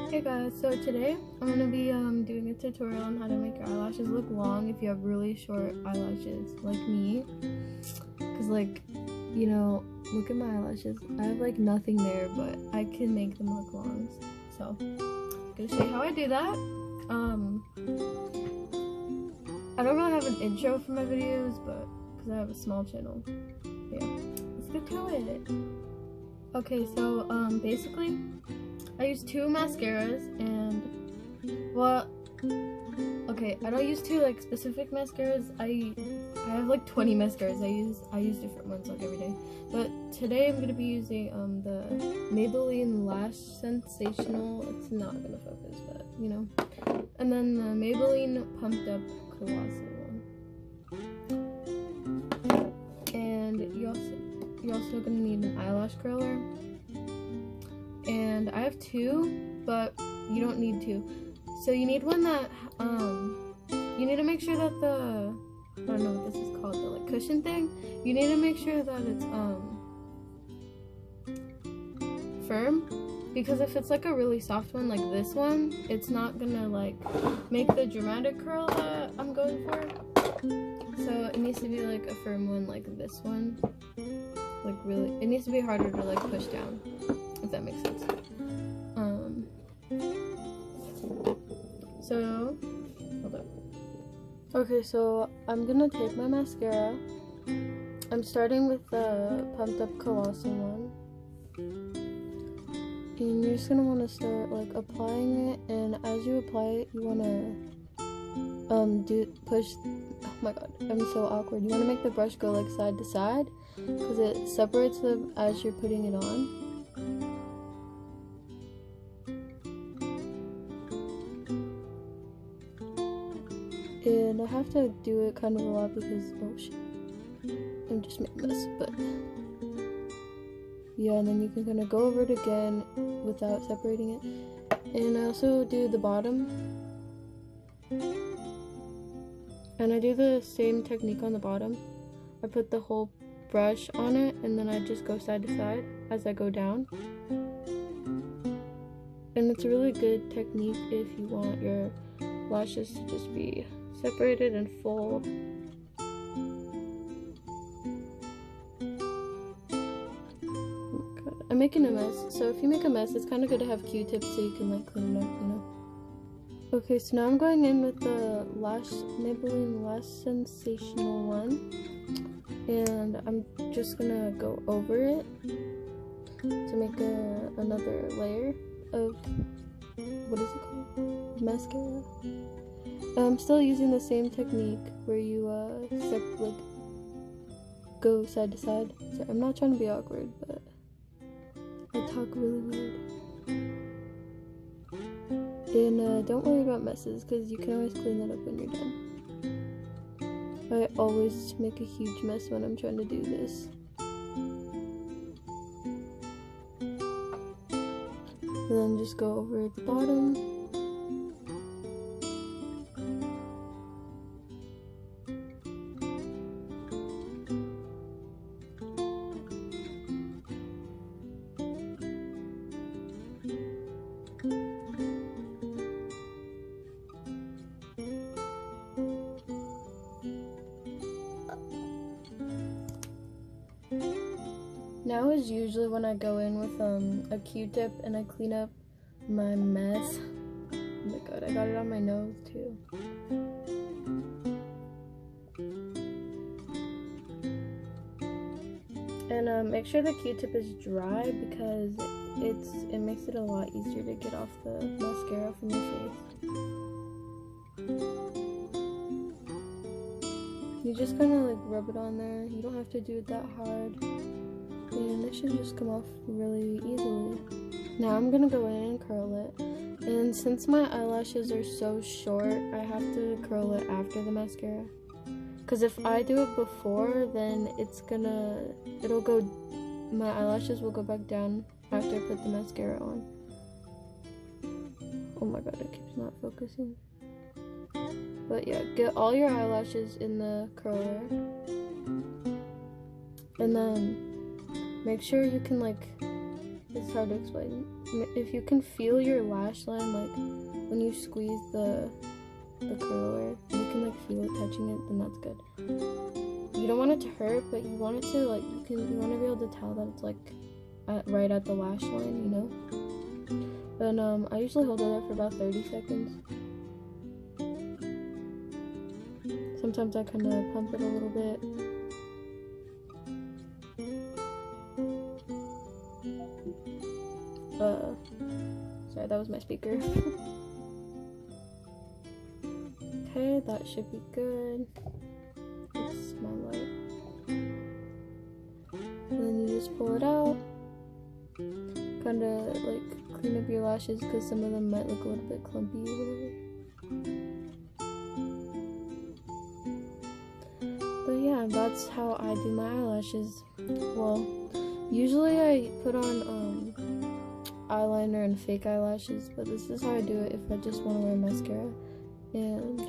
Hey guys, so today I'm gonna be doing a tutorial on how to make your eyelashes look long if you have really short eyelashes like me. Cause look at my eyelashes. I have like nothing there, but I can make them look long. So I'm gonna show you how I do that. I don't really have an intro for my videos, but because I have a small channel. But yeah, let's get to it. Okay, so basically I use two mascaras and I don't use two like specific mascaras. I have like 20 mascaras. I use different ones like every day. But today I'm gonna be using the Maybelline Lash Sensational. It's not gonna focus, but you know. And then the Maybelline Pumped Up Colossal one. And you're also gonna need an eyelash curler. And I have two, but you don't need two. So you need one that, you need to make sure that I don't know what this is called, the like cushion thing. You need to make sure that it's, firm. Because if it's like a really soft one like this one, it's not gonna like make the dramatic curl that I'm going for. So it needs to be like a firm one like this one. Like really, it needs to be harder to like push down. If that makes sense. So hold up. Okay, so I'm gonna take my mascara. I'm starting with the Pumped Up Colossal one. And you're just gonna wanna start like applying it, and as you apply it, you wanna push. Oh my god, I'm so awkward. You wanna make the brush go like side to side because it separates them as you're putting it on. And I have to do it kind of a lot because, oh shit, I'm just making a mess, but yeah, and then you can kind of go over it again without separating it. And I also do the bottom, and I do the same technique on the bottom. I put the whole brush on it, and then I just go side to side as I go down. And it's a really good technique if you want your lashes to just be separated and full. Oh my god, I'm making a mess. So if you make a mess, it's kind of good to have Q-tips so you can like clean it up, you know. Okay, so now I'm going in with the Maybelline Lash Sensational one, and I'm just gonna go over it to make another layer of, what is it called? Mascara. I'm still using the same technique where you go side to side. So I'm not trying to be awkward, but I talk really weird. And don't worry about messes because you can always clean that up when you're done. I always make a huge mess when I'm trying to do this. And then just go over at the bottom. Now is usually when I go in with a Q-tip and I clean up my mess. Oh my god, I got it on my nose too. And make sure the Q-tip is dry because it makes it a lot easier to get off the mascara from your face. You just kind of like rub it on there. You don't have to do it that hard. And it should just come off really easily. Now I'm gonna go in and curl it. And since my eyelashes are so short, I have to curl it after the mascara. Because if I do it before, then my eyelashes will go back down after I put the mascara on. Oh my god, it keeps not focusing. But yeah, get all your eyelashes in the curler. And then make sure you can like, it's hard to explain. if you can feel your lash line, like when you squeeze the curler, you can like feel it touching it, then that's good. You don't want it to hurt, but you want it to like you want to be able to tell that it's like right at the lash line, you know. And I usually hold it there for about 30 seconds. Sometimes I kind of pump it a little bit. Sorry, that was my speaker. Okay, that should be good. It's my light. And then you just pull it out. Kind of like clean up your lashes because some of them might look a little bit clumpy or whatever. But yeah, that's how I do my eyelashes. Well, usually I put on eyeliner and fake eyelashes, but this is how I do it if I just want to wear mascara. And